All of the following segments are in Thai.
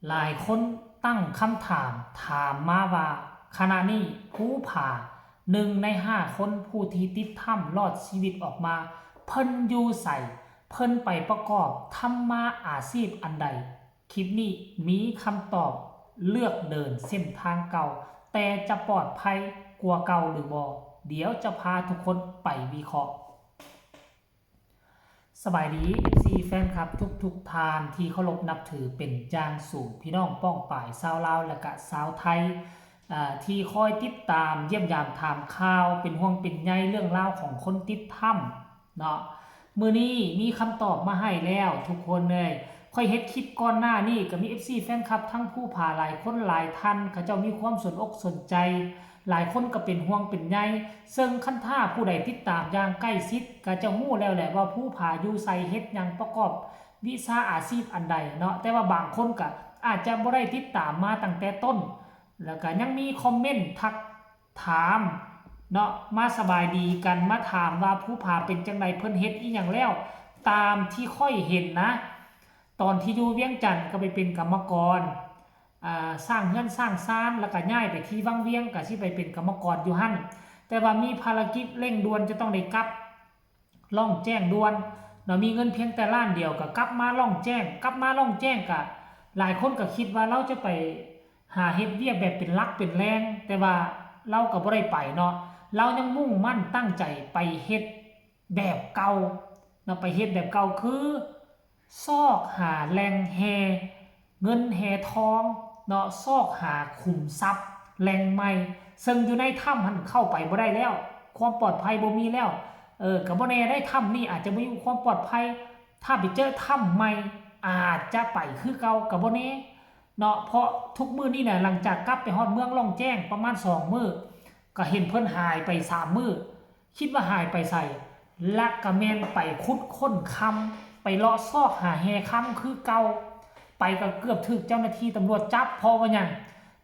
หลายคนตั้งคำถามมาว่าขณะนี้ผู้ผ่า1 ใน 5คนผู้ที่ติดถ้ำรอดชีวิตออกมาเพิ่นอยู่ใส่เพิ่นไปประกอบทำมาอาชีพอันใดคลิปนี้มีคำตอบเลือกเดินเส้นทางเก่าแต่จะปลอดภัยกว่าเก่าหรือบ่เดี๋ยวจะพาทุกคนไปวิเคราะห์สบายดี FC แฟนครับทุกทานที่เคารพนับถือเป็นอย่างสูงพี่น้องป้องป่ายชาวลาวและก็ชาวไทยที่คอยติดตามเยี่ยมยามถามข่าวเป็นห่วงเป็นใยเรื่องราวของคนติดถ้ำเนาะมื้อนี้มีคำตอบมาให้แล้วทุกคนเลยค่อยเฮ็ดคลิปก่อนหน้านี้ก็มี FC แฟนคลับทั้งผู้ผ่าหลายคนหลายท่านเขาเจ้ามีความสนอกสนใจหลายคนก็เป็นห่วงเป็นใยซึ่งคันท่าผู้ใดติดตามอย่างใกล้ชิดก็จะรู้แล้วแหละว่าผู้ผ่าอยู่ไสเฮ็ดหยังประกอบวิชาอาชีพอันใดเนาะแต่ว่าบางคนก็อาจจะบ่ได้ติดตามมาตั้งแต่ต้นแล้วก็ยังมีคอมเมนต์ทักถามเนาะมาสบายดีกันมาถามว่าผู้ผ่าเป็นจังไดเพิ่นเฮ็ดอีหยังแล้วตามที่ค่อยเห็นนะตอนที่อยู่เวียงจันทน์ก็ไปเป็นกรรมกรสร้างเฮือนสร้างศาลแล้วก็ย้ายไปที่วังเวียงก็สิไปเป็นกรรมกรอยู่หั่นแต่ว่ามีภารกิจเร่งด่วนจะต้องได้กลับล่องแจ้งด่วนเนาะมีเงินเพียงแต่ล้านเดียวก็กลับมาล่องแจ้งก็หลายคนก็คิดว่าเราจะไปหาเฮ็ดเวียกแบบเป็นหลักเป็นแรงแต่ว่าเราก็บ่ได้ไปเนาะเรายังมุ่งมั่นตั้งใจไปเฮ็ดแบบเก่าเนาะไปเฮ็ดแบบเก่าคือซอกหาแหล่งแฮเงินแฮทองเนาะซอกหาขุมทรัพย์แหล่งใหม่ซึ่งอยู่ในถ้ำมันเข้าไปบ่ได้แล้วความปลอดภัยบ่มีแล้วก็บ่แน่ได้ถ้ำนี่อาจจะบ่มีความปลอดภัยถ้าไปเจอถ้ำใหม่อาจจะไปคือเก่าก็บ่แน่เนาะเพราะทุกมื้อนี้น่ะหลังจากกลับไปฮอดเมืองล่องแจ้งประมาณ2มื้อก็เห็นเพิ่นหายไป3มื้อคิดว่าหายไปไสและก็แม่นไปขุดค้นคำไปเลาะซอกหาแฮคำคือเก่าไปก็เกือบถูกเจ้าหน้าที่ตำรวจจับเพราะว่าหยัง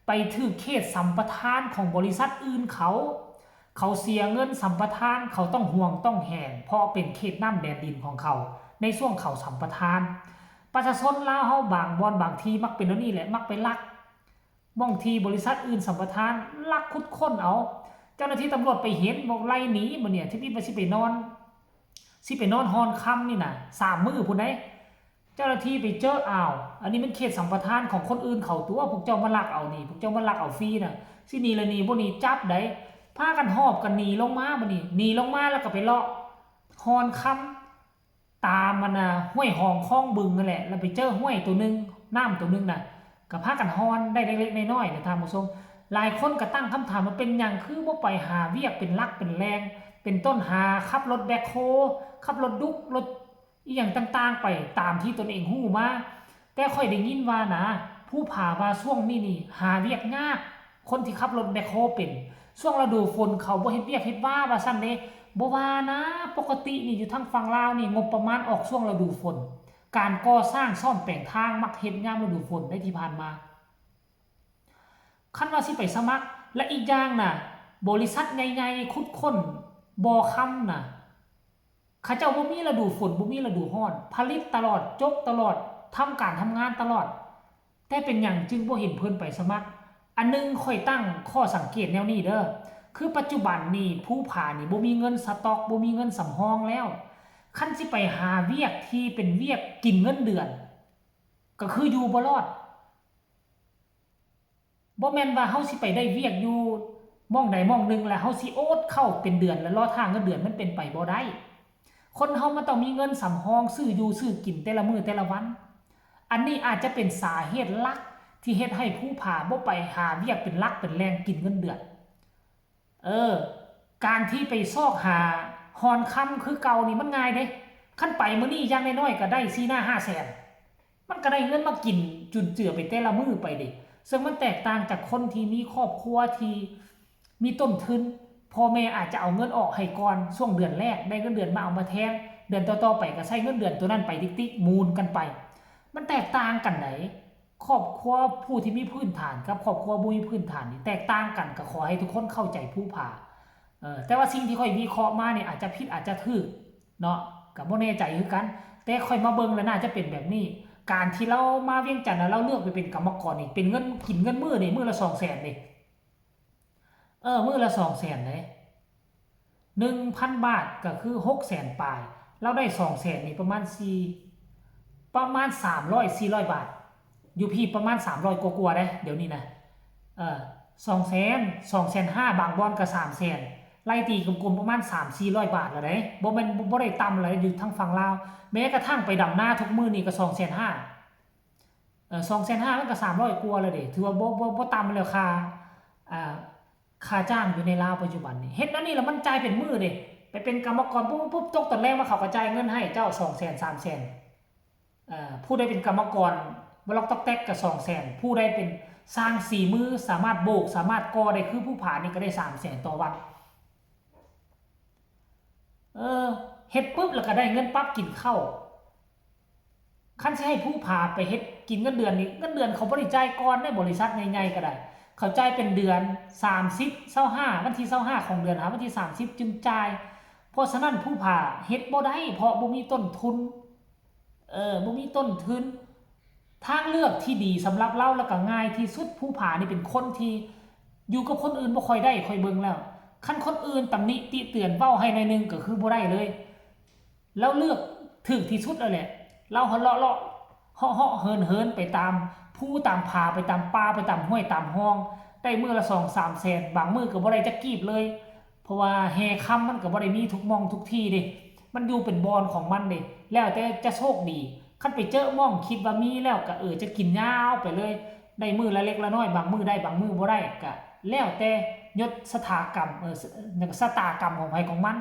ไปถูกเขตสัมปทานของบริษัทอื่นเขาเสียเงินสัมปทานเขาต้องห่วงต้องแหนเพราะเป็นเขตน้ำแดนดินของเขาในช่วงเขาสัมปทานประชาชนลาวเฮาบางบอนบางทีมักเป็นนี่แหละมักไปลักบางทีบริษัทอื่นสัมปทานลักคุดค้นเอาเจ้าหน้าที่ตำรวจไปเห็นบอกไล่หนีบ่เนี่ยที่พี่สิไปนอนฮอนค่ำนี่น่ะ3มื้อพุ่นได้เจ้าหน้าที่ไปเจออ้าวอันนี้มันเขตสัมปทานของคนอื่นเขาตัวพวกเจ้ามาลักเอานี่พวกเจ้ามาลักเอาฟรีน่ะสิหนีละหนีบ่หนีจับได้พากันหอบกันหนีลงมาบ่นี่หนีลงมาแล้วก็ไปเลาะฮอนค่ำตามมันน่ะห้วยหองคลองบึงนั่นแหละแล้วไปเจอห้วยตัวนึงน้ำตัวนึงน่ะก็พากันฮอนได้เล็กๆน้อยๆนะท่านผู้ชมหลายคนก็ตั้งคำถามว่าเป็นหยังคือบ่ไปหาเวียกเป็นลักเป็นแรงเป็นต้นหาขับรถแบ็คโฮขับรถดุกรถอีหยังต่างๆไปตามที่ตนเองฮู้มาแต่ค่อยได้ยินว่านะผู้ผ่าว่าช่วงนี้นี่หาเวียกยากคนที่ขับรถแบ็คโฮเป็นช่วงฤดูฝนเขาบ่เฮ็ดเวียกเฮ็ดว่าซั่นเด้บ่ว่านะปกตินี่อยู่ทางฝั่งลาวนี่งบประมาณออกช่วงฤดูฝนการก่อสร้างซ่อมแปลงทางมักเฮ็ดยามฤดูฝนได้ที่ผ่านมาคันว่าสิไปสมัครและอีกอย่างน่ะบริษัทใหญ่ๆขุดค้นบ่อค่ำน่ะเขาเจ้าบ่มีฤดูฝนบ่มีฤดูร้อนผลิตตลอดจบตลอดทำการทำงานตลอดแต่เป็นหยังจึงบ่เห็นเพิ่นไปสมัครอันนึงค่อยตั้งข้อสังเกตแนวนี้เด้อคือปัจจุบันนี่ผู้ผ่านี่บ่มีเงินสต็อกบ่มีเงินสำรองแล้วคันสิไปหาเวียกที่เป็นเวียกกินเงินเดือนก็คืออยู่บ่รอดบ่แม่นว่าเฮาสิไปได้เวียกอยู่หม้องใดหม้องหนึ่งแล้วเฮาสิโอดเข้าเป็นเดือนแล้วรอทางเงินเดือนมันเป็นไปบ่ได้คนเฮามันต้องมีเงินสำรองซื้ออยู่ซื้อกินแต่ละมื้อแต่ละวันอันนี้อาจจะเป็นสาเหตุหลักที่เฮ็ดให้ผู้ผ่าบ่ไปหาเวียกเป็นหลักเป็นแรงกินเงินเดือนการที่ไปซอกหาฮอนค่ำคือเก่านี่มันง่ายเด้คันไปมื้อนี้อย่างน้อยๆก็ได้4 5 แสนมันก็ได้เงินมากินจุนเจือไปแต่ละมื้อไปเด้ซึ่งมันแตกต่างจากคนที่มีครอบครัวที่มีต้นทุนพ่อแม่อาจจะเอาเงินออกให้ก่อนช่วงเดือนแรกได้เงินเดือนมาเอามาแทนเดือนต่อๆไปก็ใช้เงินเดือนตัวนั้นไปติ๊กๆมูลกันไปมันแตกต่างกันไหนครอบครัวผู้ที่มีพื้นฐานกับครอบครัวบ่มีพื้นฐานนี่แตกต่างกันก็ขอให้ทุกคนเข้าใจผู้ผ่าแต่ว่าสิ่งที่ค่อยวิเคราะห์มาเนี่ยอาจจะผิดอาจจะถูกเนาะก็บ่แน่ใจคือกันแต่ค่อยมาเบิ่งแล้วน่าจะเป็นแบบนี้ การที่เรามาเวียงจันทน์เราเลือกไปเป็นกรรมกรนี่เป็นเงินกินเงินมื้อนี่มื้อละ200,000นี่มื้อละ200,000เลย1,000 บาทก็คือ600,000ปลายเราได้200,000นี่ประมาณ300-400 บาทอยู่พี่ประมาณ300กว่าๆได้เดี๋ยวนี้นะ200,000 บางบอนก็300,000ไล่ตีกลมๆประมาณ300-400 บาทแล้วเด้บ่ได้ต่ำอะไรอยู่ทั้งฝั่งลาวแม้กระทั่งไปดำหน้าทุกมื้อนี่ก็250,000 250,000มันก็300กว่าแล้วเด้ถือว่าบ่ต่ำแล้วค่าจ้างอยู่ในลาวปัจจุบันนี่เฮ็ดอันนี้แล้วมันจ่ายเป็นมื้อเด้ไปเป็นกรรมกรปุ๊บตกตอนแรกมาเขาก็จ่ายเงินให้เจ้า200,000-300,000ผู้ใดเป็นกรรมกรบ่ล็อกตอกแตกก็200,000ผู้ใดเป็นสร้าง4มือสามารถโบกสามารถก่อได้คือผู้ผานี่ก็ได้300,000ต่อวันเฮ็ดปุ๊บแล้วก็ได้เงินปั๊บกินข้าวคันสิให้ผู้ผาไปเฮ็ดกินเงินเดือนนี่เงินเดือนเขาบ่ได้จ่ายก่อนในบริษัทใหญ่ๆก็ได้เขาจ่ายเป็นเดือน30 25วันที่25ของเดือนหาวันที่30จึงจ่ายเพราะฉะนั้นผู้ผาเฮ็ดบ่ได้เพราะบ่มีต้นทุนบ่มีต้นทุนทางเลือกที่ดีสำหรับเราแล้วก็ง่ายที่สุดผู้ผานี่เป็นคนที่อยู่กับคนอื่นบ่ค่อยได้ค่อยเบิ่งแล้วคันคนอื่นตำหนิติเตือนเว้าให้หน่อยนึงก็คือบ่ได้เลยแล้วเลือกถูกที่สุดแล้วแหละเราเลาะเหาะเหินไปตามผู้ตามผาไปตามป่าไปตามห้วยตามห้องได้มื้อละ 2-3 แสนบางมื้อก็บ่ได้จักกีบเลยเพราะว่าแห่ค่ำมันก็บ่ได้มีทุกหม้องทุกที่เด้มันอยู่เป็นบอนของมันเด้แล้วแต่จะโชคดีคันไปเจอหม้องคิดว่ามีแล้วก็จะกินยาวไปเลยได้มื้อละเล็กละน้อยบางมื้อได้บางมื้อบ่ได้ก็แล้วแต่ยศชะตากรรมชะตากรรมของไผของมัน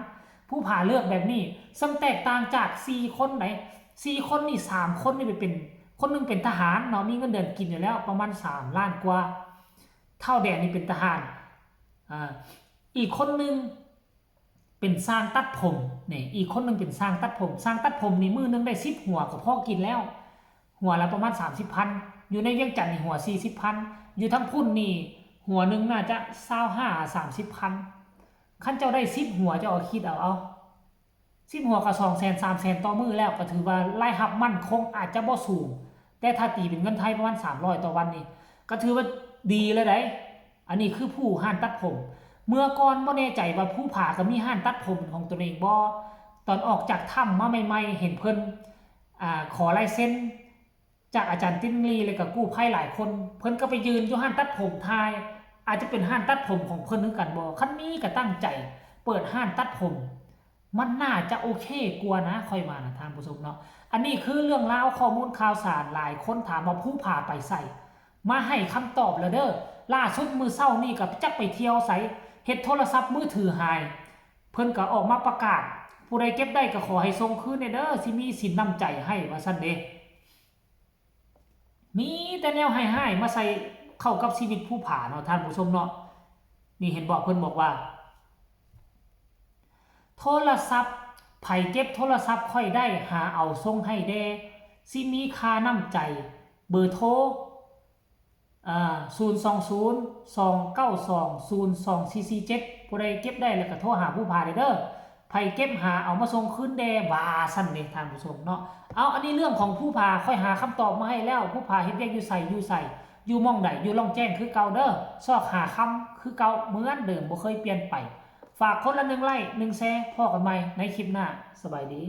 ผู้ผาเลือกแบบนี้ซึ่งแตกต่างจาก4คนไหน4คนนี่3คนนี่ไปเป็นคนนึงเป็นทหารเนาะมีเงินเดือนกินอยู่แล้วประมาณ3ล้านกว่าเท่าแดนนี่เป็นทหารอีกคนนึงเป็นสร้างตัดผมนี่อีกคนนึงเป็นสร้างตัดผมนี่มื้อนึงได้10หัวก็พอกินแล้วหัวละประมาณ 30,000 อยู่ในเวียงจันทน์นี่หัว 40,000 อยู่ทั้งพุ่นนี่หัวนึงน่าจะ25-30,000คันเจ้าได้10หัวเจ้าคิดเอา10หัวก็200,000 300,000ต่อมื้อแล้วก็ถือว่ารายรับมั่นคงอาจจะบ่สูงแต่ถ้าตีเป็นเงินไทยประมาณ300ต่อวันนี่ก็ถือว่าดีเลยได้อันนี้คือผู้ห้านตัดผมเมื่อก่อนบ่แน่ใจว่าผู้ผาก็มีห้านตัดผมของตัวเองบ่ตอนออกจากถ้ำมาใหม่ๆเห็นเพิ่นขอลายเซ็นจากอาจารย์ติ้นลีเลยกับกู้ภัยหลายคนเพิ่นก็ไปยืนอยู่ห้านตัดผมทายอาจจะเป็นห้านตัดผมของเพิ่นคือกันบ่คันนี้ก็ตั้งใจเปิดห้านตัดผมมันน่าจะโอเคกว่านะค่อยมานะท่านผู้ชมเนาะอันนี้คือเรื่องราวข้อมูลข่าวสารหลายคนถามว่าผู้ผาไปใส่มาให้คำตอบแล้วเด้อล่าสุดมื้อเช้านี่ก็จักไปเที่ยวไสเฮ็ดโทรศัพท์มือถือหายเพิ่นก็ออกมาประกาศผู้ใดเก็บได้ก็ขอให้ส่งคืนเด้อสิมีสินน้ำใจให้ว่าซั่นเด้มีแต่แนวให้มาใส่เข้ากับชีวิตผู้ผาเนาะท่านผู้ชมเนาะนี่เห็นบอกเพิ่นบอกว่าโทรศัพท์ไผเก็บโทรศัพท์ค่อยได้หาเอาส่งให้แด่สิมีค่าน้ำใจเบอร์โทร020-292-0247ผู้ใดเก็บได้แล้วก็โทรหาผู้ผาเด้อไผเก็บหาเอามาส่งคืนแด่ว่าซั่นเด้ท่านผู้ชมเนาะเอาอันนี้เรื่องของผู้ผาค่อยหาคำตอบมาให้แล้วผู้ผาเฮ็ดเวียกอยู่ไสอยู่หม้องใดอยู่ล่องแจ้งคือเก่าเด้อซอกหาคำคือเก่าเหมือนเดิมบ่เคยเปลี่ยนไปฝากคนละ1 ไลค์ 1 แชร์พอกันใหม่ในคลิปหน้าสบายดี